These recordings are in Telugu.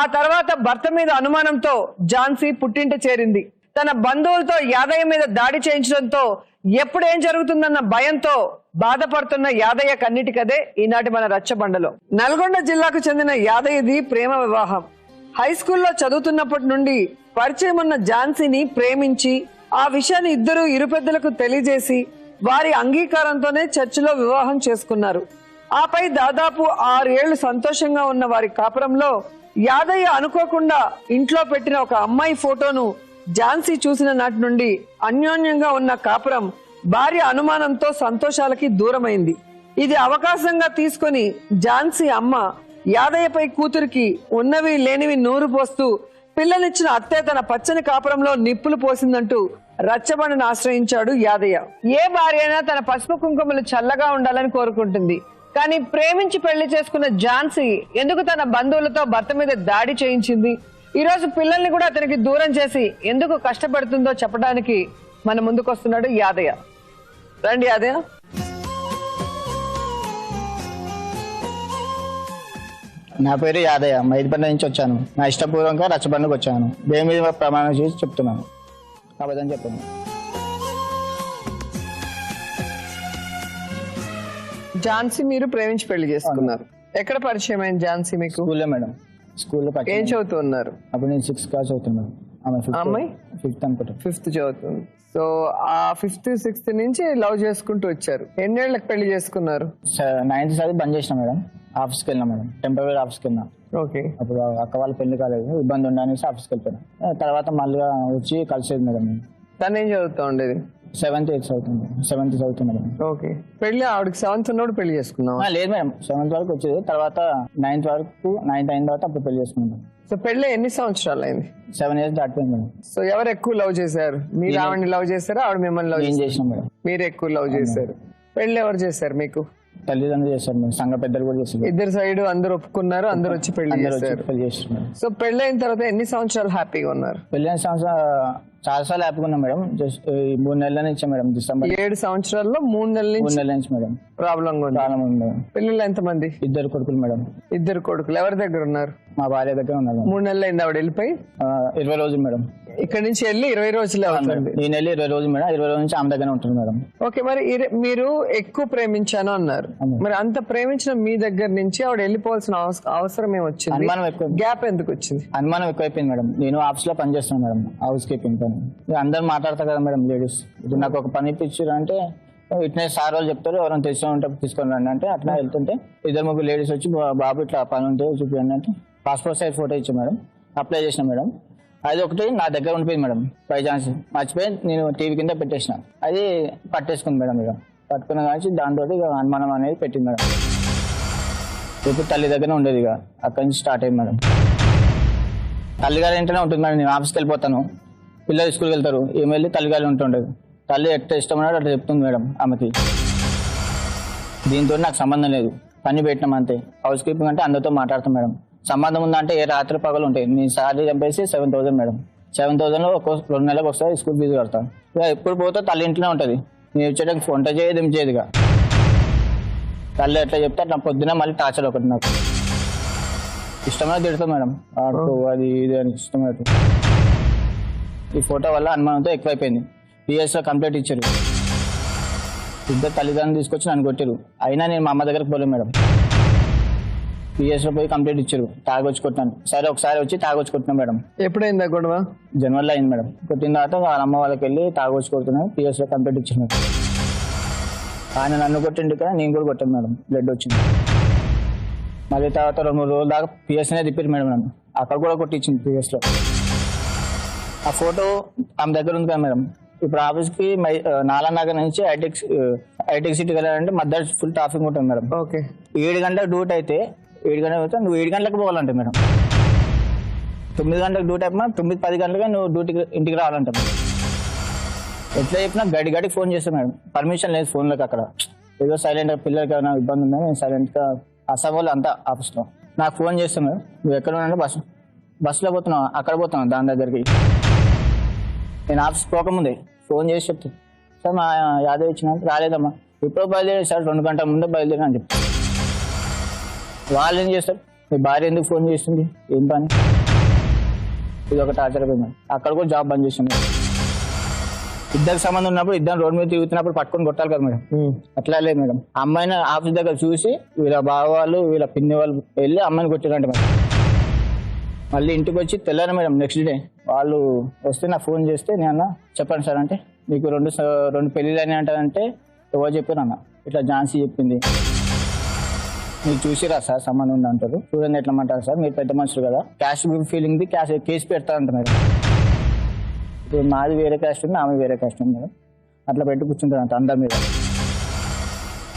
ఆ తర్వాత భర్త మీద అనుమానంతో ఝాన్సీ పుట్టింట చేరింది. తన బంధువులతో యాదయ్య మీద దాడి చేయించడంతో ఎప్పుడేం జరుగుతుందన్న భయంతో బాధపడుతున్న యాదయ్య కన్నిటికదే ఈనాటి మన రచ్చబండలో. నల్గొండ జిల్లాకు చెందిన యాదయ్యది ప్రేమ వివాహం. హై స్కూల్లో చదువుతున్నప్పటి నుండి పరిచయం ఉన్న ఝాన్సీని ప్రేమించి ఆ విషయాన్ని ఇద్దరు ఇరుపెద్దలకు తెలియజేసి వారి అంగీకారంతోనే చర్చిలో వివాహం చేసుకున్నారు. ఆపై దాదాపు 6 ఏళ్లు సంతోషంగా ఉన్న వారి కాపురంలో యాదయ్య అనుకోకుండా ఇంట్లో పెట్టిన ఒక అమ్మాయి ఫోటోను ఝాన్సీ చూసిన నాటి నుండి అన్యోన్యంగా ఉన్న కాపురం భార్య అనుమానంతో సంతోషాలకి దూరమైంది. ఇది అవకాశంగా తీసుకుని ఝాన్సీ అమ్మ యాదయ్యపై కూతురికి ఉన్నవి లేనివి నూరు పోస్తూ పిల్లనిచ్చిన అత్తే తన పచ్చని కాపురంలో నిప్పులు పోసిందంటూ రచ్చబండను ఆశ్రయించాడు యాదయ్య. ఏ భార్య అయినా తన పసుపు కుంకుమలు చల్లగా ఉండాలని కోరుకుంటుంది. కానీ ప్రేమించి పెళ్లి చేసుకున్న ఝాన్సీ ఎందుకు తన బంధువులతో భర్త మీద దాడి చేయించింది? ఈ రోజు పిల్లల్ని కూడా అతనికి దూరం చేసి ఎందుకు కష్టపడుతుందో చెప్పడానికి మన ముందుకు వస్తున్నాడు యాదయ్య. రండి యాదయ్య. నా పేరు యాదయ్య, మైదుపల్లి నుంచి వచ్చాను. నా ఇష్టపూర్వకంగా రచ్చబండకు వచ్చాను. దేని మీద ప్రమాణం చేసి చెప్తున్నాను, అబద్ధం చెప్పాను. ఝాన్సీ మీరు ప్రేమించి పెళ్లి చేసుకున్నారు. ఎక్కడ పరిచయం అయింది ఝాన్సీ మీకు? స్కూల్లో మేడం. స్కూల్లో ఏం చదువుతున్నారు? అప్పుడు నేను 6th క్లాస్ చదువుతున్నాను. అమ్మాయి 5th అనుకుంటా. 5th చదువుతుంది. సో ఆ 5th 6th నుంచి లవ్ చేసుకుంటూ వచ్చారు. ఎన్నేళ్లకు పెళ్లి చేసుకున్నారు? 9th చదివి బంద్ చేసిన మేడం. ఆఫీస్కి వెళ్ళినా మేడం, టెంపరీ ఆఫీస్కి వెళ్ళినా. ఓకే. అప్పుడు అక్క వాళ్ళ పెళ్లి కాలేదు, ఇబ్బంది ఉండనేసి ఆఫీస్కి వెళ్ళిపోయినా. తర్వాత మళ్ళీ వచ్చి కలిసేది మేడం. తను ఏం చదువుతా ఉండేది? 7th 8th చదువుతుంది. 7th చదువుతున్నా మేడం. ఓకే. పెళ్లి ఆవిడకి 7th ఉన్నప్పుడు పెళ్లి చేసుకున్నాం? లేదు మేడం, 7th వరకు వచ్చేది. తర్వాత 9th వరకు, 9th అయిన తర్వాత అప్పుడు పెళ్లి చేసుకున్నాం. సో పెళ్లి ఎన్ని సంవత్సరాలు అయింది? 7 years దాటిపోయింది మేడం. సో ఎవరు ఎక్కువ లవ్ చేశారు? మీరు ఆవిడని లవ్ చేశారా, ఆవిడ మిమ్మల్ని లవ్ చేసినాం మేడం? మీరు ఎక్కువ లవ్ చేశారు. పెళ్లి ఎవరు చేశారు మీకు? తల్లిదండ్రులు చేశారు మేడం, సంఘ పెద్దలు కూడా చేశారు. ఇద్దరు సైడ్ అందరు ఒప్పుకున్నారు, అందరు వచ్చి పెళ్లి చేశారు. సో పెళ్లి అయిన తర్వాత ఎన్ని సంవత్సరాలు హ్యాపీగా ఉన్నారు? పెళ్ళైన సంవత్సరం చాలా సార్లు హ్యాపీగా ఉన్నాం మేడం. జస్ట్ 3 నెలల నుంచి మేడం, డిసెంబర్. 7 సంవత్సరాల్లో 3 నెలల నుంచి మేడం ప్రాబ్లం ఉంది మేడం. పిల్లలు ఎంతమంది? 2 కొడుకులు మేడం. 2 కొడుకులు. ఎవరి దగ్గర ఉన్నారు? మా భార్య దగ్గర ఉన్నారు. 3 నెలలు అయింది ఆవిడ వెళ్ళిపోయి? 20 రోజులు మేడం. ఇక్కడ నుంచి వెళ్ళి 20 రోజులే అవుతుంది. నేను వెళ్ళి 20 రోజులు మేడం. 20 రోజుల నుంచి ఆమె దగ్గర ఉంటుంది మేడం. ఓకే. మరి మీరు ఎక్కువ ప్రేమించాను అన్నారు. మరి అంత ప్రేమించిన మీ దగ్గర నుంచి ఆవిడ వెళ్ళిపోవాల్సిన అవసరం ఏమొచ్చింది? అనుమానం ఎక్కువ. గ్యాప్ ఎందుకు వచ్చింది? అనుమానం ఎక్కువైపోయింది మేడం. నేను ఆఫీస్ లో పనిచేస్తాను మేడం, హౌస్ కీపింగ్ పని. అందరు మాట్లాడతారు కదా మేడం లేడీస్. ఇప్పుడు నాకు ఒక పని ఇప్పించారు అంటే ఇట్లా సార్ వాళ్ళు చెప్తారు, ఎవరైనా తెలిసిన ఉంటే తీసుకొని రండి అంటే అట్లా వెళ్తుంటే 2-3 లేడీస్ వచ్చి బాబు ఇట్లా పని ఉంటే చూపించండి అంటే పాస్పోర్ట్ సైజ్ ఫోటో ఇచ్చాను మేడం. అప్లై చేసిన మేడం. అది ఒకటి నా దగ్గర ఉండిపోయింది మేడం. బై ఛాన్స్ మర్చిపోయి నేను టీవీ కింద పెట్టేసిన. అది పట్టేసుకుంది మేడం. ఇక పట్టుకున్న కానీ దాంతో ఇక అనుమానం అనేది పెట్టింది మేడం. ఇప్పుడు తల్లి దగ్గర ఉండేది. ఇక అక్కడి నుంచి స్టార్ట్ అయింది మేడం. తల్లిగారి ఇంటనే ఉంటుంది మేడం. నేను ఆఫీస్కి వెళ్ళిపోతాను, పిల్లలు స్కూల్కి వెళ్తారు, ఏమి వెళ్ళి తల్లిగారి ఉంటుండేది. తల్లి ఎట్లా ఇష్టం ఉన్నాడు అట్లా చెప్తుంది మేడం ఆమెకి. దీంతో నాకు సంబంధం లేదు, పని పెట్టినాం అంతే. హౌస్ కీపింగ్ అంటే అందరితో మాట్లాడతాం మేడం. సంబంధం ఉందంటే ఏ రాత్రి పగలు ఉంటాయి. నేను సాలరీ చంపేసి 7,000 మేడం. 7,000లో 2 నెలలకు వస్తుంది స్కూల్ ఫీజు కడతాను. ఇక ఎప్పుడు పోతే తల్లి ఇంట్లోనే ఉంటుంది. నేను వచ్చేటప్పుడు వంట చేయదు, ఏం చేయదు. ఇక తల్లి ఎట్లా చెప్తే అట్లా పొద్దున మళ్ళీ టార్చర్ ఒకటి. నాకు ఇష్టమైన తిడతాం మేడం, ఆడుకో అది ఇది అని ఇష్టమైనట్టు. ఈ ఫోటో వల్ల అనుమానంతో ఎక్కువైపోయింది. PS లో కంప్లైంట్ ఇచ్చారు. 2 తల్లిదండ్రులు తీసుకొచ్చి నన్ను కొట్టారు. అయినా నేను మా అమ్మ దగ్గరకు పోలేదు మేడం. PS లో పోయి కంప్లైంట్ ఇచ్చారు, తాగొచ్చి కొట్టినాను. సరే ఒకసారి వచ్చి తాగొచ్చి కొట్టినా మేడం. ఎప్పుడైందా గొడవ? జనవరిలో అయింది మేడం. కొట్టిన తర్వాత వాళ్ళ అమ్మ వాళ్ళకి వెళ్ళి తాగొచ్చి కొడుతున్నాను. PS లో కంప్లైంట్ ఇచ్చాను. ఆయన నన్ను కొట్టిండు కదా, నేను కూడా కొట్టాను మేడం. బ్లడ్ వచ్చింది. మళ్ళీ తర్వాత 2-3 రోజుల దాకా PSనే తిప్పారు మేడం. నన్ను అక్కడ కూడా కొట్టించింది PS లో. ఆ ఫోటో ఆమె దగ్గర ఉంది కదా మేడం. ఇప్పుడు ఆఫీస్కి నాలా నగర్ నుంచి హైటెక్ సిటీ వెళ్ళాలంటే మధ్య ఫుల్ ట్రాఫిక్ ఉంటుంది మేడం. ఓకే. 7 గంటలకు డ్యూటీ అయితే 7 గంటలకు పోతే నువ్వు 7 గంటలకు పోవాలంటే మేడం. 9 గంటలకు డ్యూటీ అయిపోయినా 9-10 గంటలుగా నువ్వు డ్యూటీకి ఇంటికి రావాలంటే ఎట్లా చెప్పినా గడికి ఫోన్ చేస్తాను మేడం. పర్మిషన్ లేదు ఫోన్లోకి. అక్కడ ఏదో సైలెంట్గా పిల్లలకి ఏమైనా ఇబ్బంది ఉందని నేను సైలెంట్గా అసలు అంతా ఆఫీస్లో నాకు ఫోన్ చేస్తాను మేడం. నువ్వు ఎక్కడ ఉన్నానంటే బస్సులో పోతున్నావు, అక్కడ పోతున్నావు దాని దగ్గరికి. నేను ఆఫీస్ పోకముందే ఫోన్ చేసి చెప్తాను, సార్ మా యాదవ్ ఇచ్చిన రాలేదమ్మా. ఇప్పుడు బయలుదేరి సార్ 2 గంటల ముందే బయలుదేరి అని చెప్తాను. వాళ్ళు ఏం చేస్తారు, మీ భార్య ఎందుకు ఫోన్ చేస్తుంది, ఏం పని, ఇది ఒక టార్చర్ అయిపోయింది. అక్కడ కూడా జాబ్ బంద్ చేసింది. ఇద్దరికి సంబంధం ఉన్నప్పుడు ఇద్దరు రోడ్ మీద తిరుగుతున్నప్పుడు పట్టుకొని కొట్టాలి కదా మేడం. అట్లా లేదు మేడం. అమ్మాయిని ఆఫీస్ దగ్గర చూసి వీళ్ళ బావ వాళ్ళు వీళ్ళ పిన్ని వాళ్ళు వెళ్ళి అమ్మాయిని కొట్టారంట మేడం. మళ్ళీ ఇంటికి వచ్చి తెల్లారు మేడం నెక్స్ట్ డే వాళ్ళు వస్తే నాకు ఫోన్ చేస్తే నేను చెప్పండి సార్ అంటే మీకు రెండు పెళ్ళిళ్ళు అని అంటారంటే ఎవరు చెప్పారు అన్న, ఇట్లా ఝాన్సీ చెప్పింది, మీరు చూసిరా సార్ సంబంధం ఉంది అంటారు, చూడండి ఎట్లా అంటారు సార్, మీరు పెద్ద మనుషులు కదా, క్యాష్ ఫీలింగ్ది కేసు పెడతారంట మేడం. ఇప్పుడు మాది వేరే క్యాస్ట్ ఉంది, ఆమె వేరే క్యాస్ట్ ఉంది మేడం. అట్లా పెట్టి కూర్చుంటారు అంట అందరి మీద.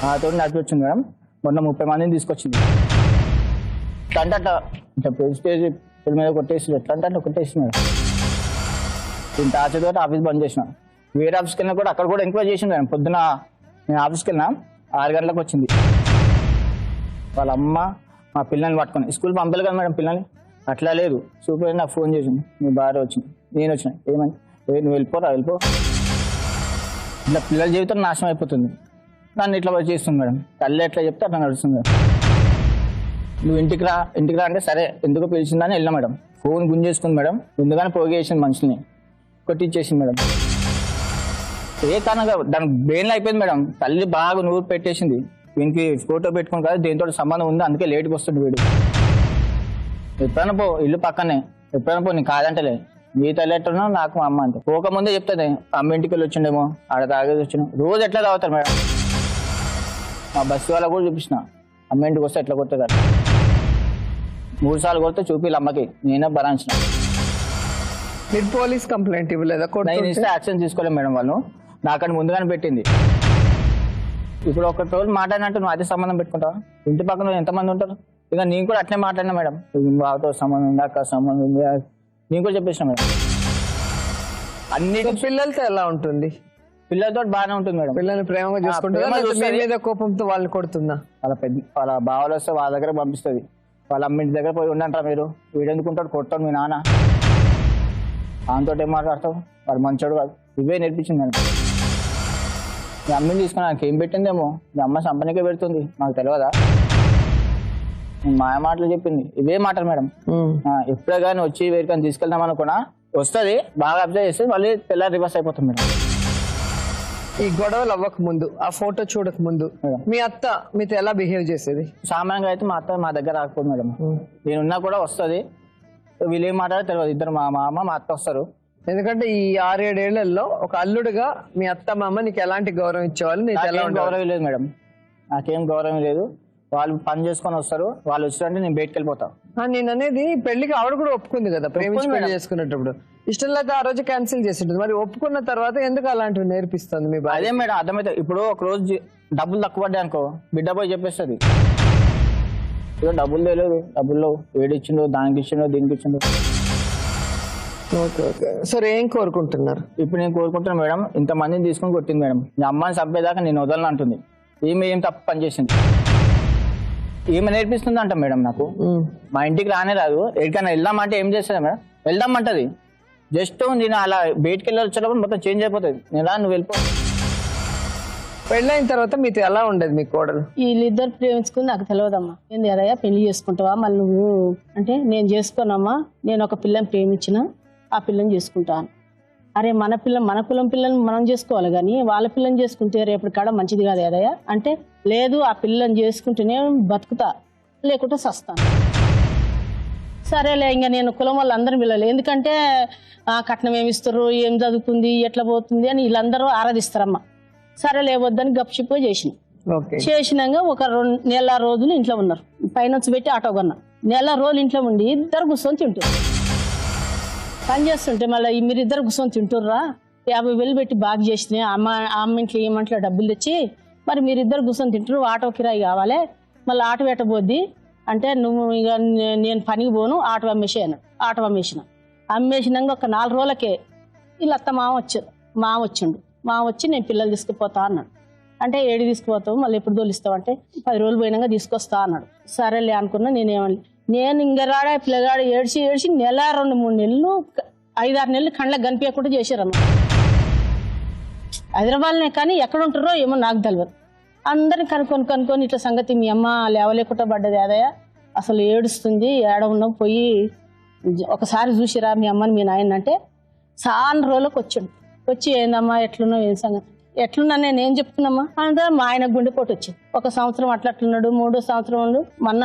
ఆతో నడిపి వచ్చింది మేడం. మొన్న 30 మందిని తీసుకొచ్చింది. అట్లా స్టేజ్ పిల్లల మీద కొట్టేసి ఎట్లా అంటే కొట్టేసి మేడం. దీని టార్చర్ తోటి ఆఫీస్ బంద్ చేసిన. వేరే ఆఫీస్కి వెళ్ళినా కూడా అక్కడ కూడా ఎంక్వైరీ చేసింది మేడం. పొద్దున నేను ఆఫీస్కి వెళ్ళినా 6 గంటలకు వచ్చింది. వాళ్ళ అమ్మ మా పిల్లల్ని పట్టుకొని స్కూల్ పంపాలి కదా మేడం పిల్లల్ని. అట్లా లేదు, సూపర్ నాకు ఫోన్ చేసింది, మీ భార్య వచ్చింది, నేను వచ్చిన, ఏమని నువ్వు వెళ్ళిపోరా వెళ్ళిపో, ఇట్లా పిల్లల జీవితం నాశనం అయిపోతుంది, నన్ను ఇట్లా చేస్తుంది మేడం. తల్లి ఎట్లా చెప్తే అట్లా నడుస్తుంది మేడం. నువ్వు ఇంటికి రా అంటే సరే ఎందుకో పిలిచిందని వెళ్ళినా మేడం. ఫోన్ గుంజేసుకుంది మేడం, ముందుగానే పోగేసింది మనుషుల్ని, కొట్టిచ్చేసింది మేడం. ఏ కారణంగా దానికి బ్రెయిన్లో అయిపోయింది మేడం. తల్లి బాగా నూరు పెట్టేసింది, వీనికి ఫోటో పెట్టుకుని కదా దేనితో సంబంధం ఉంది అందుకే లేట్కి వస్తుంది వీడు. ఎప్పుడైనా పో, ఇల్లు పక్కనే, ఎప్పుడైనా పో, నేను కాదంటలే, మీ తల్లి ఎట్టున్నా నాకు మా అమ్మ అంటే పోకముందే చెప్తుంది, అమ్మ ఇంటికి వెళ్ళి వచ్చిండేమో, ఆడ తాగేసి వచ్చిన రోజు ఎట్లా తాగుతారు మేడం. మా బస్సు వాళ్ళకు కూడా చూపించిన, అమ్మ ఇంటికి వస్తే ఎట్లా కొట్టే కదా 3 సార్లు కొడితే చూపిల్లు అమ్మకి, నేనే భరాంచిన. మీరు పోలీస్ కంప్లైంట్ ఇవ్వలేదా? నేను ఇస్తే యాక్షన్ తీసుకోలేదు మేడం. వాళ్ళు నాకని ముందుగానే పెట్టింది. ఇప్పుడు ఒక రోజు మాట్లాడినట్టు నువ్వు అదే సంబంధం పెట్టుకుంటావా? ఇంటి పక్కన ఎంతమంది ఉంటారు? ఇక నేను కూడా అట్లే మాట్లాడినా మేడం, బావతో సంబంధం ఉంది, అక్క సంబంధం ఉంది, నేను కూడా చెప్పేసిన మేడం. అన్నిటి పిల్లలతో ఎలా ఉంటుంది? పిల్లలతో బాగానే ఉంటుంది మేడం. పిల్లల్ని ప్రేమగా చూసుకుంటుందా, కోపంతో వాళ్ళని కొడుతుందా? వాళ్ళ బావలు వస్తే వాళ్ళ దగ్గర పంపిస్తుంది. వాళ్ళ అమ్మింటి దగ్గర పోయి ఉండంటారా మీరు, వీడెందుకుంటాడు, కొట్టాడు మీ నాన్న, ఆమెతో ఏం మాట్లాడతావు, వాడు మంచోడు కాదు, ఇవే నేర్పించింది మేడం. మీ అమ్మని తీసుకుని నాకు ఏం పెట్టిందేమో, మీ అమ్మ సంపనికే పెడుతుంది నాకు తెలియదా, మాయ మాటలు చెప్పింది, ఇవే మాటలు మేడం. ఎప్పుడే కానీ వచ్చి వేరికని తీసుకెళ్దాం అనుకున్నా వస్తుంది, బాగా అబ్జర్వ్ చేస్తే మళ్ళీ తెల్లారి రివర్స్ అయిపోతుంది మేడం. ఈ గొడవలు అవ్వక ముందు, ఆ ఫోటో చూడక ముందు మీ అత్త మీతో ఎలా బిహేవ్ చేసేది? సామాన్యంగా అయితే మా అత్త మా దగ్గర రాకపోదు మేడం. నేనున్నా కూడా వస్తుంది, వీళ్ళు ఏం మాట్లాడో తెలియదు. ఇద్దరు మా మామ మా అత్త వస్తారు. ఎందుకంటే ఈ 6-7 ఏళ్లలో ఒక అల్లుడుగా మీ అత్త మామ నీకు ఎలాంటి గౌరవం ఇచ్చేవాళ్ళు? గౌరవం లేదు మేడం, నాకేం గౌరవం లేదు. వాళ్ళు పని చేసుకొని వస్తారు, వాళ్ళు వచ్చారంటే నేను బయటకు వెళ్ళిపోతా. నేను అనేది పెళ్లికి ఆవిడ కూడా ఒప్పుకుంది కదా, ప్రేమించి పెళ్లి చేసుకునేటప్పుడు. ఇష్టం లేక ఆ రోజు క్యాన్సిల్ చేసింటుంది, మరి ఒప్పుకున్న తర్వాత ఎందుకు అలాంటివి నేర్పిస్తుంది మీ భార్య? అదే మేడం అర్థమైతే. ఇప్పుడు ఒక రోజు డబ్బులు తక్కువ పడ్డాయి అనుకో, బిడ్డ పోయి చెప్పేస్తుంది, డబ్బులు తెలియదు, డబ్బుల్లో వేడిచ్చిండు, దానికి ఇచ్చిండు, దీనికి ఇచ్చిండు. సరే ఏం కోరుకుంటున్నారు ఇప్పుడు? నేను కోరుకుంటున్నాను మేడం, ఇంతమందిని తీసుకొని కొట్టింది మేడం, మీ అమ్మాయిని చంపేదాకా నేను వదలను అంటుంది. ఈమె ఏం తప్పు పని చేసింది, ఈమె నేర్పిస్తుంది అంట మేడం. నాకు మా ఇంటికి రానే రాదు, ఎక్కడికైనా వెళ్దామంటే ఏం చేస్తుంది మేడం, వెళ్దామంటది. జస్ట్ నేను అలా బయటికి వెళ్ళి వచ్చేటప్పుడు మొత్తం చేంజ్ అయిపోతుంది. నేను రా, నువ్వు వెళ్ళిపో. పెళ్ళైన తర్వాత మీతో ఎలా ఉండేది మీ కోడలు? వీళ్ళిద్దరు ప్రేమించుకుని నాకు తెలియదమ్మా. ఏంది అదయ్యా పెళ్లి చేసుకుంటావా మళ్ళీ నువ్వు అంటే, నేను చేసుకోనమ్మా, నేను ఒక పిల్లని ప్రేమించిన, ఆ పిల్లని చేసుకుంటాను. అరే మన కులం పిల్లని మనం చేసుకోవాలి కానీ వాళ్ళ పిల్లని చేసుకుంటే రేపటి కాడ మంచిది కాదు అదయ్యా అంటే, లేదు ఆ పిల్లని చేసుకుంటేనే బతుకుతా, లేకుంటే సస్తాను. సరేలే, ఇంకా నేను కులం వాళ్ళు అందరిని పిల్లలు, ఎందుకంటే కట్నం ఏమి ఇస్తారు, ఏం చదువుకుంది, ఎట్లా పోతుంది అని వీళ్ళందరూ ఆరాధిస్తారమ్మా. సరేలే వద్దని గప్చిపోయి చేసినాక ఒక 2 నెల రోజులు ఇంట్లో ఉన్నారు. పైన పెట్టి ఆటో కొన్నా, నెల రోజులు ఇంట్లో ఉండి ఇద్దరు కూర్చొని తింటారు. పని చేస్తుంటే మళ్ళీ మీరిద్దరు కూర్చొని తింటుర్రా, 50,000 పెట్టి బాగా చేసినాయి, అమ్మ ఇంట్లో ఏమంటే డబ్బులు తెచ్చి, మరి మీరిద్దరు కూర్చొని తింటారు, ఆటో కిరాయి కావాలి, మళ్ళీ ఆటో పెట్టబోద్ది అంటే, నువ్వు ఇక నేను పనికి పోను, ఆటో అమ్మేసాను. ఆటో అమ్మేసినాక ఒక 4 రోజులకే వీళ్ళ అత్త మామ వచ్చి నేను పిల్లలు తీసుకుపోతా అన్నాడు. అంటే ఏడు తీసుకుపోతావు, మళ్ళీ ఎప్పుడు తోలిస్తావు అంటే 10 రోజులు పోయినాక తీసుకొస్తా అన్నాడు. సరేలే అనుకున్నా. నేను ఇంగరాడ పిల్లగాడు ఏడ్చి 1, 2, 3 నెలలు 5-6 నెలలు కళ్ళకి కనిపించకుండా చేశారమ్మ. హైదరాబాద్నే కానీ ఎక్కడ ఉంటారో ఏమో నాకు తెలియదు. అందరిని కనుక్కొని ఇట్లా సంగతి మీ అమ్మ లేవలేకుండా పడ్డది అదయ్య, అసలు ఏడుస్తుంది, ఏడ ఉన్నావు పోయి ఒకసారి చూసిరా మీ అమ్మని మీ నాయన అంటే చాలా రోజులకు వచ్చి ఏందమ్మా ఎట్లున్నావు ఏం సంగతి, ఎట్లున్నా నేను ఏం చెప్తున్నామ్మా అంటే మా ఆయన గుండెపోటు వచ్చింది. 1 సంవత్సరం అట్లట్లున్నాడు, 3వ సంవత్సరం ఉండు మొన్న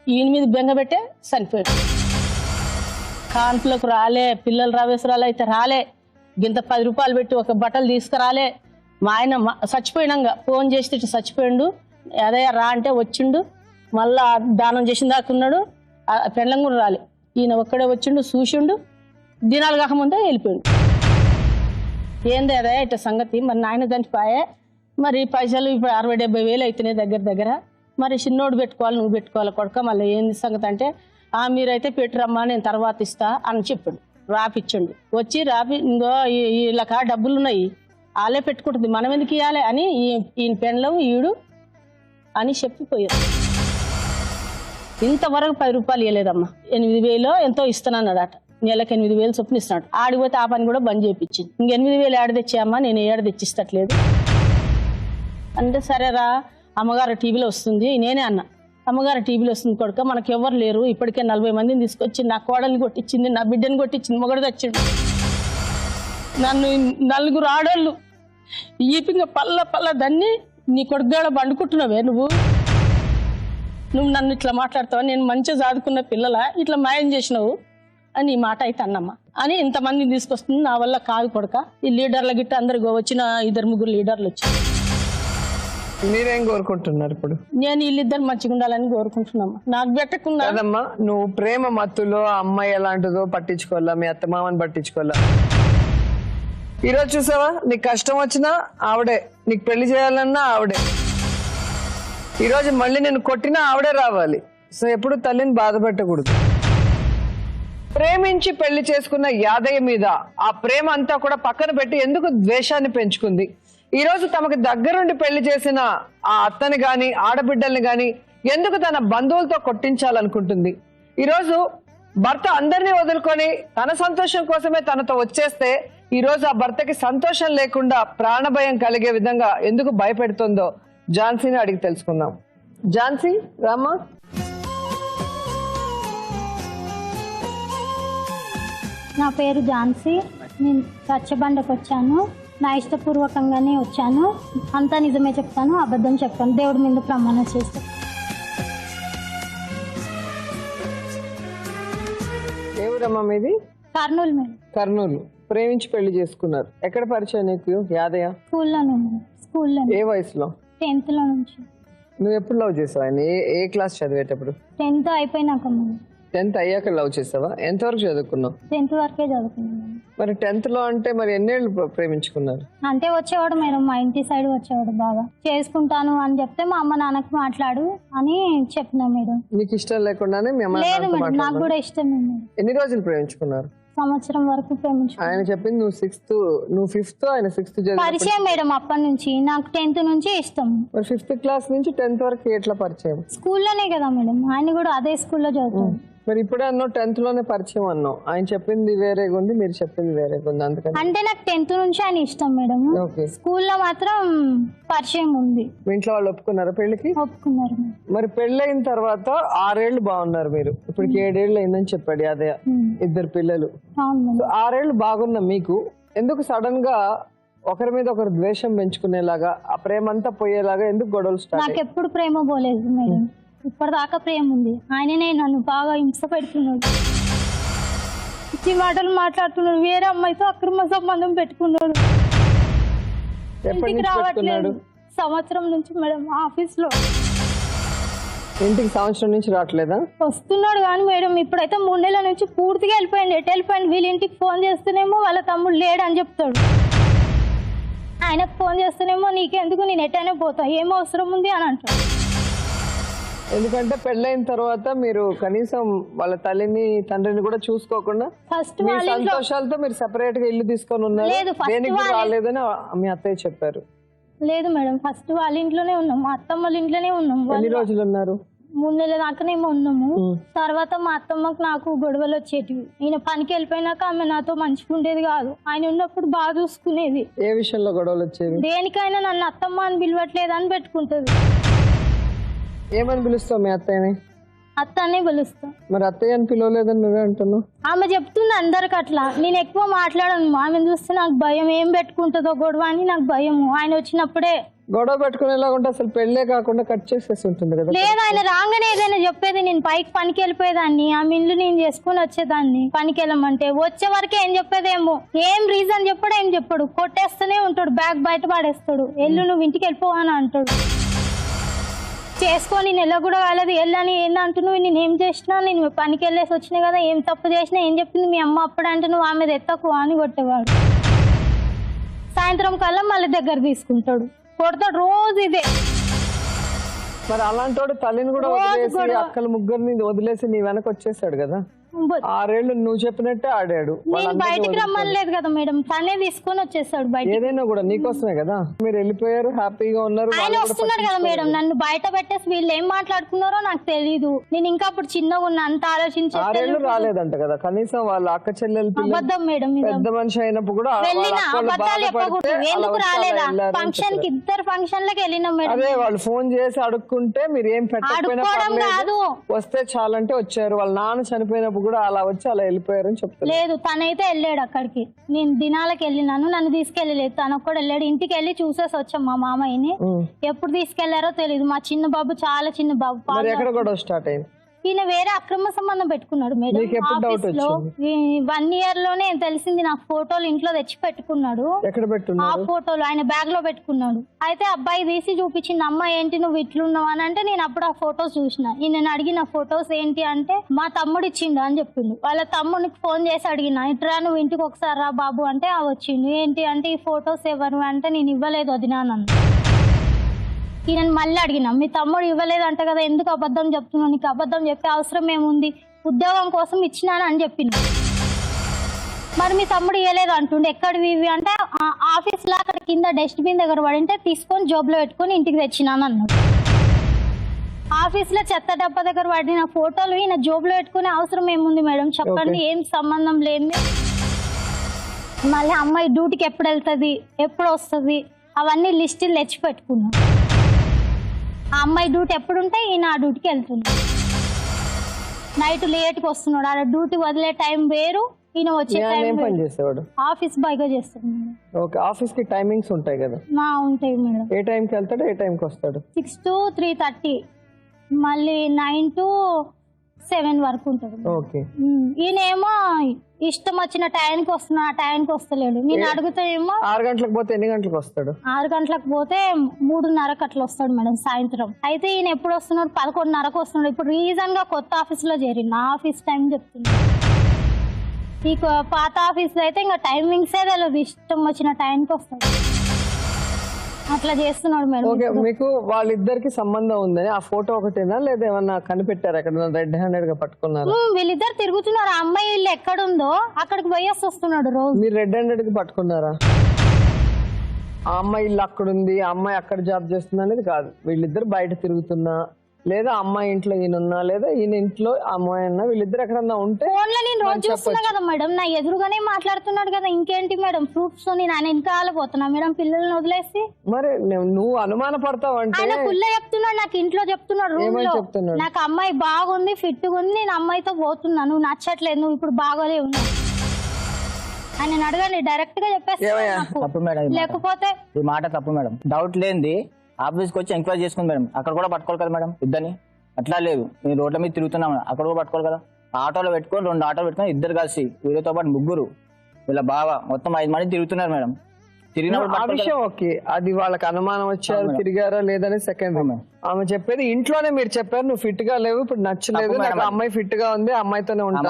ఈయన మీద బెంగ పెట్టే చనిపోయాడు. కాన్పులకు రాలే, పిల్లలు రావేసరాలు అయితే రాలే, గింత 10 రూపాయలు పెట్టి ఒక బట్టలు తీసుకురాలే. మా ఆయన చచ్చిపోయినాక ఫోన్ చేసి ఇట్లా చచ్చిపోయిండు, అదే రా అంటే వచ్చిండు, మళ్ళా దానం చేసిన దాకా ఉన్నాడు, పెండ్లం కూడా రాలే. ఈయన ఒక్కడే వచ్చిండు, చూసిండు, దినాలు కాకముందే వెళ్ళిపోయిండు. ఏంది అదే ఇట్లా సంగతి, మరి నాయన చనిపోయే, మరి పైసలు ఇప్పుడు 60-70 వేలు అవుతున్నాయి దగ్గర. మరి చిన్నోడు పెట్టుకోవాలి, నువ్వు పెట్టుకోవాలి కొడుక, మళ్ళీ ఏంది సంగతి అంటే మీరైతే పెట్టురమ్మా నేను తర్వాత ఇస్తా అని చెప్పిండు. రాపిచ్చిండు, వచ్చి ఇంకో వీళ్ళకా డబ్బులు ఉన్నాయి వాళ్ళే పెట్టుకుంటుంది, మనం ఎందుకు ఇవ్వాలి అని ఈయన పెండ్లం ఈడు అని చెప్పిపోయారు. ఇంతవరకు 10 రూపాయలు ఇవ్వలేదమ్మా, 8,000 ఎంతో ఇస్తున్నాడట, నెలకు 8,000 చొప్పున ఇస్తున్నాడు. ఆడిపోతే ఆ పని కూడా బంద్ చేయించింది. ఇంక 8,000 ఏడ తెచ్చామ్మా, నేను ఏడ తెచ్చిస్తట్లేదు అంటే సరేరా అమ్మగారు టీవీలో వస్తుంది. నేనే అన్నా, అమ్మగారు టీవీలో వస్తుంది కొడుక, మనకు ఎవరు లేరు, ఇప్పటికే 40 మందిని తీసుకొచ్చి నా కోడల్ని కొట్టించింది, నా బిడ్డని కొట్టించింది, మొగడు తెచ్చిండు, నన్ను 4 ఆడోళ్ళు ఈపింగ పల్ల దాన్ని నీ కొడుకుగాడ బండుకుంటున్నావే నువ్వు నన్ను ఇట్లా మాట్లాడతావు, నేను మంచిగా చదువుకున్న పిల్లల ఇట్లా మాయం చేసినావు అని ఈ మాట అయితే అన్నమ్మ అని ఇంతమందిని తీసుకొస్తుంది. నా వల్ల కాదు కొడుక, ఈ లీడర్ల గిట్ట అందరు వచ్చిన 2-3 లీడర్లు వచ్చారు. మీరేం కోరుకుంటున్నారు ఇప్పుడు? నేను వీళ్ళిద్దరు మంచిగా ఉండాలని కోరుకుంటున్నామ్మా. నాకు పెట్టకుండా కదమ్మా, నువ్వు ప్రేమ మత్తులో అమ్మాయి ఎలాంటిదో పట్టించుకోవాలా, మీ అత్తమామని పట్టించుకోవాలా. ఈరోజు చూసావా, నీకు కష్టం వచ్చినా ఆవిడే, నీకు పెళ్లి చేయాలన్నా ఆవిడే, ఈరోజు మళ్ళీ నేను కొట్టినా ఆవిడే రావాలి. సో ఎప్పుడు తల్లిని బాధ పెట్టకూడదు. ప్రేమించి పెళ్లి చేసుకున్న యాదయ్య మీద ఆ ప్రేమ అంతా కూడా పక్కన పెట్టి ఎందుకు ద్వేషాన్ని పెంచుకుంది? ఈ రోజు తమకు దగ్గరుండి పెళ్లి చేసిన ఆ అత్తని గాని ఆడబిడ్డల్ని గాని ఎందుకు తన బంధువులతో కొట్టించాలనుకుంటుంది? ఈరోజు భర్త అందరినీ వదులుకొని తన సంతోషం కోసమే తనతో వచ్చేస్తే ఈ రోజు ఆ భర్తకి సంతోషం లేకుండా ప్రాణభయం కలిగే విధంగా ఎందుకు భయపెడుతుందో ఝాన్సీని అడిగి తెలుసుకుందాం. ఝాన్సీ రామా. నా పేరు ఝాన్సీ, నేను రచ్చబండకు వచ్చాను, నా ఇష్టపూర్వకంగానే వచ్చాను, అంతా నిజమే చెప్తాను, అబద్ధం చెప్తాను, దేవుడి మీద ప్రమాణం చేస్తాను. ఎవరమ్మా మీది? కర్నూలు మేడం. కర్నూలు. ప్రేమించి పెళ్లి చేసుకున్నారు. ఎక్కడ పరిచయం నీకు యాదయ్య? స్కూల్లో. ఏ వయసులో? 10th లో నుంచి. నువ్వు ఎప్పుడు లవ్ చేసావు ఆయన? ఏ క్లాస్ చదివేటప్పుడు? 10th అయిపోయినాక. 10th అయ్యాక లవ్ చేసావా? ఎంతవరకు చదువుకున్నావు? 10th వరకే చదువుకున్నాను. మరి 10th లో అంటే మరి ఎన్నేళ్ళు ప్రేమించుకున్నారు? అంటే వచ్చేవాడు మేడం, మా ఇంటి సైడ్ వచ్చేవాడు, బాగా చేసుకుంటాను అని చెప్తే మా అమ్మ నాన్నకు మాట్లాడు అని చెప్పినా మేడం. నీకు ఇష్టం లేకుండానే మీ అమ్మ? లేదు మేడం, నాకు కూడా ఇష్టం మేడం. ఎన్ని రోజులు ప్రేమించుకున్నారు? సంవత్సరం వరకు ప్రేమించుకున్నాను. ఆయన చెప్పింది నువ్వు 6th, నువ్వు 5th, ఆయన 6th పరిచయం మేడం అప్పటి నుంచి. నాకు 10th నుంచి ఇష్టం. మరి 5th క్లాస్ నుంచి 10th వరకు ఎట్లా పరిచయం? స్కూల్లోనే కదా మేడం, ఆయన కూడా అదే స్కూల్లో చదువుతాడు. మరి ఇప్పుడే అన్నావు 10th లోనే పరిచయం అన్నావు, ఆయన చెప్పింది వేరేగా ఉంది, మీరు చెప్పింది వేరేగా ఉంది, అందుకని. అంటే నాకు 10th నుంచి ఆయన ఇష్టం మేడం, స్కూల్లో మాత్రం పరిచయం ఉంది. మీ ఇంట్లో వాళ్ళు ఒప్పుకున్నారా పెళ్లికి? ఒప్పుకున్నారు. మరి పెళ్ళైన తర్వాత 6 ఏళ్ళు బాగున్నారు మీరు, ఇప్పటికి 7 ఏళ్ళు అయిందని చెప్పాడు అదే, 2 పిల్లలు. 6 ఏళ్ళు బాగున్నా మీకు ఎందుకు సడన్ గా ఒకరి మీద ఒకరు ద్వేషం పెంచుకునేలాగా, ఆ ప్రేమ అంతా పోయేలాగా ఎందుకు గొడవలు స్టార్ట్? నాకు ఎప్పుడు ప్రేమ పోలేదు మేడం, ఇప్పటిదాకా ప్రేమ ఉంది. ఆయననే నన్ను బాగా హింస పెడుతున్నాడు, పిచ్చి మాటలు మాట్లాడుతున్నాడు, వేరే అమ్మాయితో అక్రమ సంబంధం పెట్టుకున్నాడు. ఇంటికి రావట్లేదు సంవత్సరం నుంచి మేడం, ఆఫీస్ లో. ఇంటికి సంవత్సరం నుంచి రావట్లేదా? వస్తున్నాడు కానీ మేడం ఇప్పుడైతే 3 నెలల నుంచి పూర్తిగా వెళ్ళిపోయింది. ఎటు వెళ్ళిపోయింది? వీళ్ళ ఇంటికి ఫోన్ చేస్తేనేమో వాళ్ళ తమ్ముడు లేడు అని చెప్తాడు, ఆయనకు ఫోన్ చేస్తేనేమో నీకెందుకు, నేను ఎటైనా పోతా, ఏం అవసరం ఉంది అని అంటాడు. ఎందుకంటే పెళ్ళైన తర్వాత మీరు కనీసం వాళ్ళ తల్లిని తండ్రిని కూడా చూసుకోకుండా ఫస్ట్ మీ సంతోషాలతో మీరు సెపరేట్ గా ఇల్లు తీసుకొని ఉన్నారు, దేనికి రాలేదని మీ అత్తయ్య చెప్పారు. లేదు మేడం, ఫస్ట్ వాళ్ళ ఇంట్లోనే ఉన్నాం, మా అత్తమ్మ వాళ్ళ ఇంట్లోనే ఉన్నాం. ఎన్ని రోజులు ఉన్నారు? 3 నెలల దాకానేమో ఉన్నాము. తర్వాత మా అత్తమ్మకు నాకు గొడవలు వచ్చేటివి. నేను పనికి వెళ్ళిపోయినాక ఆమె నాతో మంచిగా ఉండేది కాదు, ఆయన ఉన్నప్పుడు బాగా చూసుకునేది. ఏ విషయంలో గొడవలు వచ్చేవి? దేనికైనా నన్ను అత్తమ్మ అని పిలవట్లేదు అని పెట్టుకుంటది. ఏమని పిలుస్తావు మీ అత్తయ్యని? అత్తనే పిలుస్తా. మరి అత్తయ్య అని పిలవలేదని నువ్వే అంటున్నావు. ఆమె చెప్తుంది అందరికి అట్లా. నేను ఎక్కువ మాట్లాడను, ఆమె చూస్తే నాకు భయం, ఏం పెట్టుకుంటుందో గొడవ అని నాకు భయము. ఆయన వచ్చినప్పుడే గొడవ పెట్టుకునేలాగా ఉంటే అసలు పెళ్ళే కాకుండా కట్ చేసేసి ఉంటుంది కదా. లేదు, ఆయన రాగానే ఏదైనా చెప్పేది. నేను పైకి పనికి వెళ్ళిపోయేదాన్ని, ఆమె ఇల్లు నేను చేసుకుని వచ్చేదాన్ని. పనికి వెళ్ళమంటే వచ్చే వరకే ఏం చెప్పేదేమో, ఏం రీజన్ చెప్పాడు, ఏం చెప్పాడు, కొట్టేస్తూనే ఉంటాడు, బ్యాగ్ బయట పడేస్తాడు, ఎల్లు నువ్వు ఇంటికి వెళ్ళిపోవని అంటాడు. చేసుకొని నెల కూడా కాలేదు, వెళ్ళని ఏందంటున్నావు, నేను ఏం చేసినా, నేను పనికి వెళ్ళేసి వచ్చినా కదా, ఏం తప్పు చేసినా, ఏం చెప్పింది మీ అమ్మ అప్పుడు అంటే నువ్వు ఆమె ఎత్తకు అని కొట్టేవాడు. సాయంత్రం కల్లా మళ్ళీ దగ్గర తీసుకుంటాడు, కొడతాడు, రోజు ఇదే. మరి అలాంటి తల్లిని కూడా వదిలేసి అక్కలు ముగ్గురిని వదిలేసి నీ వెనక వచ్చేసాడు కదా. 6 ఏళ్ళు నువ్వు చెప్పినట్టే ఆడాడు. నేను బయటికి రమ్మలేదు కదా మేడం, తనే తీసుకొని వచ్చేసాడు బయట. ఏదైనా కూడా నీకోసమే కదా, మీరు వెళ్ళిపోయారు, హ్యాపీగా ఉన్నారు. ఆయన వస్తున్నాడు కదా మేడం, నన్ను బయట పెట్టేసి వీళ్ళు ఏం మాట్లాడుకున్నారో నాకు తెలీదు. నేను ఇంకా అప్పుడు చిన్నగా ఉన్నా, అంత 6 ఏళ్ళు రాలేదంట కదా కనీసం. వాళ్ళ అక్క చెల్లెలు అబద్ధం మేడం, పెద్ద మనిషి అయినప్పుడు కూడా వెళ్ళినా అబద్ధాలు చెప్పకూడదు. ఎందుకు రాలేదా ఫంక్షన్ కి? 2 ఫంక్షన్లకి వెళ్ళినాం మేడం. అదే వాళ్ళు ఫోన్ చేసి అడుక్కుంటే మీరు ఏం పెట్టకపోయినా వస్తే చాలంటే వచ్చారు. వాళ్ళ నాన్న చనిపోయినప్పుడు కూడా అలా వచ్చి అలా వెళ్ళిపోయారని చెప్తారు. లేదు, తనైతే వెళ్ళాడు అక్కడికి. నేను దినాలకు వెళ్ళినాను, నన్ను తీసుకెళ్ళలేదు. తనకు కూడా వెళ్ళాడు. ఇంటికి వెళ్ళి చూసేసి వచ్చాం మా మామయ్యని. ఎప్పుడు తీసుకెళ్లారో తెలియదు. మా చిన్న బాబు చాలా చిన్న బాబు. ఎక్కడ కూడా స్టార్ట్ అయింది. ఈయన వేరే అక్రమ సంబంధం పెట్టుకున్నాడు మేడం. ఆఫీస్ లో 1 ఇయర్ లోనే తెలిసింది నాకు. ఫోటోలు ఇంట్లో తెచ్చి పెట్టుకున్నాడు. ఆ ఫోటోలు ఆయన బ్యాగ్ లో పెట్టుకున్నాడు. అయితే అబ్బాయి తీసి చూపించింది, అమ్మ ఏంటి నువ్వు ఇట్లున్నావు అని అంటే, నేను అప్పుడు ఆ ఫొటోస్ చూసిన. ఈయన అడిగిన ఫొటోస్ ఏంటి అంటే మా తమ్ముడు ఇచ్చిండు అని చెప్పిండు. వాళ్ళ తమ్ముడికి ఫోన్ చేసి అడిగిన, ఇట్రా నువ్వు ఇంటికి ఒకసారి రా బాబు అంటే వచ్చిండు. ఏంటి అంటే ఈ ఫొటోస్ ఎవరు అంటే, నేను ఇవ్వలేదు వదినా అన్న. ఈయన మళ్ళీ అడిగినా, మీ తమ్ముడు ఇవ్వలేదంట కదా, ఎందుకు అబద్ధం చెప్తున్నావు, నీకు అబద్ధం చెప్పే అవసరం ఏముంది, ఉద్యోగం కోసం ఇచ్చినాను అని చెప్పిన. మరి మీ తమ్ముడు ఇవ్వలేదు అంటుండే, ఎక్కడివి ఇవి అంటే ఆఫీస్ లో అక్కడ కింద డస్ట్బిన్ దగ్గర పడింటే తీసుకొని జోబులో పెట్టుకొని ఇంటికి తెచ్చినాను అన్నాడు. ఆఫీస్ లో చెత్త డబ్బా దగ్గర పడిన ఫోటోలు ఈయన జోబులో పెట్టుకునే అవసరం ఏముంది మేడం చెప్పండి, ఏం సంబంధం లేని. మళ్ళీ అమ్మాయి డ్యూటీకి ఎప్పుడు వెళ్తుంది, ఎప్పుడు వస్తుంది, అవన్నీ లిస్టులు తెచ్చి పెట్టుకున్నాం. ఆ అమ్మాయి డ్యూటీ ఎప్పుడు ఉంటే ఈయన ఆ డ్యూటీకి వెళ్తుంది. నైట్ లేట్కి వస్తున్నాడు, ఆడ డ్యూటీ వదిలే టైం వేరు, ఈయన వచ్చే టైం వేరు. ఆఫీస్ బాయ్ గా చేస్తాడు. ఆఫీస్ కి టైమింగ్స్ ఉంటాయి కదా. ఉంటాయి మేడం. ఏ టైం కి వెళ్తాడు, ఏ టైం కి వస్తాడు? 6 to 3:30, మళ్ళీ 9 to 7 వరకు ఉంటుంది. ఈయనేమో ఇష్టం వచ్చిన టైంకి వస్తున్నా, ఆ టైంకి వస్తలేడు. నేను అడుగుతా ఏమో 6 గంటలకు పోతే ఎన్ని గంటలకు వస్తాడు? 6 గంటలకు పోతే 3:30కి అట్లా వస్తాడు మేడం సాయంత్రం. అయితే ఈయన ఎప్పుడు వస్తున్నాడు? 11:30కు వస్తున్నాడు. ఇప్పుడు రీజన్ గా కొత్త ఆఫీస్ లో చేరి నా ఆఫీస్ టైం చెప్తున్నా. ఈ పాత ఆఫీస్ లో అయితే ఇంకా టైమింగ్సే తెలియదు, ఇష్టం వచ్చిన టైంకి వస్తాడు. అట్లా చేస్తున్నాడు మేడం. మీకు వాళ్ళిద్దరికి సంబంధం ఉందని ఆ ఫోటో ఒకటేనా, లేదా ఏమన్నా కనిపెట్టారు అక్కడ రెడ్ హ్యాండెడ్ గా పట్టుకున్నారు? వీళ్ళిద్దరు తిరుగుతున్నారు. ఆ అమ్మాయి ఇల్లు ఎక్కడుందో అక్కడికి పోయేసి వస్తున్నాడు రోజు. మీరు రెడ్ హ్యాండెడ్ గా పట్టుకున్నారా? ఆ అమ్మాయి ఇల్లు అక్కడుంది, ఆ అమ్మాయి అక్కడ జాబ్ చేస్తుంది అనేది కాదు. వీళ్ళిద్దరు బయట తిరుగుతున్నా, లేదా అమ్మాయి ఇంట్లో ఈయనున్నా, లేదా ఈయన ఇంట్లో అమ్మాయి అన్నా, వీళ్ళిద్దరు ఎక్కడన్నా ఉంటే నేను రోజు చూస్తున్నా కదా మేడం, నా ఎదురుగానే మాట్లాడుతున్నాడు కదా, ఇంకేంటి మేడం ప్రూఫ్స్? నేను ఆయన వెనకాల పోతున్నా మేడం పిల్లల్ని వదిలేసి. మరి నువ్వు అనుమాన పడతావు అంటే? ఆయన కుల్ల చెప్తున్నాడు నాకు, ఇంట్లో చెప్తున్నాడు, రూమ్ లో నాకు అమ్మాయి బాగుంది, ఫిట్ గా ఉంది, నేను అమ్మాయితో పోతున్నా, నువ్వు నచ్చట్లేదు, నువ్వు ఇప్పుడు బాగోలేవు ఆయన అడగండి, డైరెక్ట్ గా చెప్పేస్తా. లేకపోతే ఈ మాట తప్పు మేడం. డౌట్ లేనిది ఆఫీస్కి వచ్చి ఎంక్వైరీ చేసుకుంది మేడం. అక్కడ కూడా పట్టుకోవాలి కదా మేడం ఇద్దరిని. అట్లా లేదు, నేను రోడ్ల మీద తిరుగుతున్నాం, అక్కడ కూడా పట్టుకోవాలి కదా. ఆటోలో పెట్టుకొని 2 ఆటోలు పెట్టుకొని ఇద్దరు కలిసి, వీళ్ళతో పాటు 3, వీళ్ళ బావ, మొత్తం 5 మంది తిరుగుతున్నారు మేడం. తిరిగినప్పుడు అది వాళ్ళకి అనుమానం వచ్చారు, తిరిగారా లేదని సెకండ్. ఆమె చెప్పేది ఇంట్లోనే మీరు చెప్పారు, నువ్వు ఫిట్ గా లేవు, ఇప్పుడు నచ్చలేదు, నాకు అమ్మాయి ఫిట్ గా ఉంది, అమ్మాయితోనే ఉంటాను.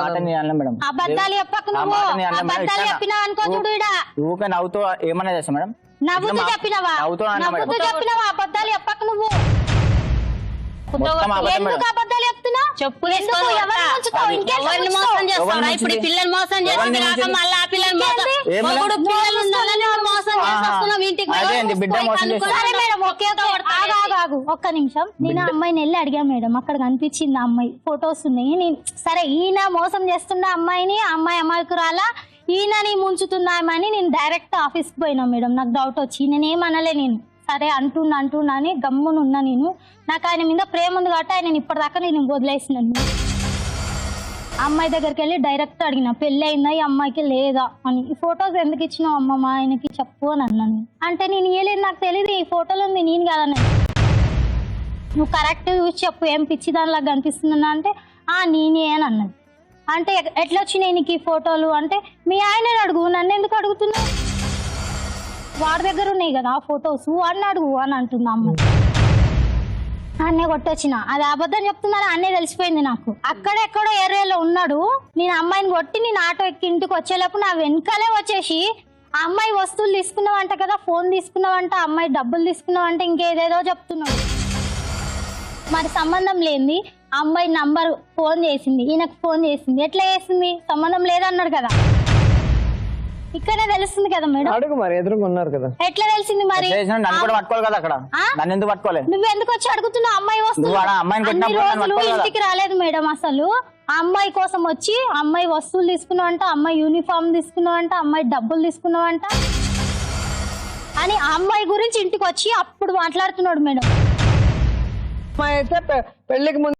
ఊకే నవ్వుతూ ఏమన్నా చేస్తా మేడం? నవ్వుతూ చెప్పినవా? చెప్పినవా అబద్ధాలు చెప్పకు నువ్వు. ఎందుకు అబద్ధాలు చెప్తున్నా? చెప్పు. ఎవరిని మోసం చేస్తావా? ఇప్పుడు పిల్లలు మోసం చేస్తుంది కాక మళ్ళీ ఆ పిల్లలు పిల్లలు ఉండాలని మోసం చేస్తున్నావు ఇంటికి. సరే మేడం, ఒక్క నిమిషం. నేను ఆ అమ్మాయిని వెళ్ళి అడిగా మేడం, అక్కడ కనిపించింది ఆ అమ్మాయి, ఫొటోస్ ఉన్నాయి. నేను సరే ఈయన మోసం చేస్తున్న అమ్మాయిని, ఆ అమ్మాయి అమాయకురాలా, ఈయనని ముంచుతున్నామని నేను డైరెక్ట్ ఆఫీస్కి పోయినా మేడం. నాకు డౌట్ వచ్చి నేనేమనలే, నేను సరే అంటున్నా అని గమ్మునున్నా నేను. నాకు ఆయన మీద ప్రేమ ఉంది కాబట్టి ఆయన ఇప్పటిదాకా నేను వదిలేసినాను. అమ్మాయి దగ్గరికి వెళ్ళి డైరెక్ట్ అడిగిన, పెళ్ళి అయిందా ఈ అమ్మాయికి లేదా అని. ఈ ఫొటోస్ ఎందుకు ఇచ్చినావు అమ్మ మా ఆయనకి చెప్పు అని అన్నాను. అంటే నేను ఇయ్యలేదు, నాకు తెలియదు, ఈ ఫోటోలు ఉంది నేను కాదని. నువ్వు కరెక్ట్ చూసి చెప్పు, ఏం పిచ్చి దానిలాగా కనిపిస్తున్నా అంటే నేనే అని అన్నది. అంటే ఎట్లా వచ్చినాయి నీకు ఈ ఫోటోలు అంటే, మీ ఆయన అడుగు, నన్ను ఎందుకు అడుగుతున్నా, వాడి దగ్గర ఉన్నాయి కదా ఆ ఫొటోస్, వాడిని అడుగు అని అంటున్నా అమ్మ. అన్నే కొట్టొచ్చిన, అది అబద్ధం చెప్తున్నాను అన్నే తెలిసిపోయింది నాకు. అక్కడెక్కడో ఏరియాలో ఉన్నాడు, నేను అమ్మాయిని కొట్టి నేను ఆటో ఎక్కి ఇంటికి వచ్చేలోపు నా వెనకాలే వచ్చేసి ఆ అమ్మాయి వస్తువులు తీసుకున్నావంట కదా, ఫోన్ తీసుకున్నావంట, అమ్మాయి డబ్బులు తీసుకున్నావంట, ఇంకేదేదో చెప్తున్నాడు. మరి సంబంధం లేనిది అమ్మాయి నంబర్ ఫోన్ చేసింది, ఈయనకు ఫోన్ చేసింది, ఎట్లా చేసింది, సంబంధం లేదన్నాడు కదా, ఇక్కడే తెలుస్తుంది కదా మేడం. అడుగు మరి, ఎదురుగా ఉన్నారు కదా. ఎట్లా తెలిసింది మరి, నన్ను కూడా పట్టుకోవాలి కదా అక్కడ, నన్ను ఎందుకు పట్టుకోలేదు? నువ్వు ఎందుకు వచ్చి అడుగుతున్నావు? అమ్మాయి వస్తుంది, అన్ని రోజులు ఇంటికి రాలేదు మేడం అసలు. ఆ అమ్మాయి కోసం వచ్చి అమ్మాయి వస్తువులు తీసుకున్నావంట, అమ్మాయి యూనిఫామ్ తీసుకున్నావంట, అమ్మాయి డబ్బులు తీసుకున్నావంట అని ఆ అమ్మాయి గురించి ఇంటికి వచ్చి అప్పుడు మాట్లాడుతున్నాడు మేడం. అమ్మాయి అయితే పెళ్లికి ముందు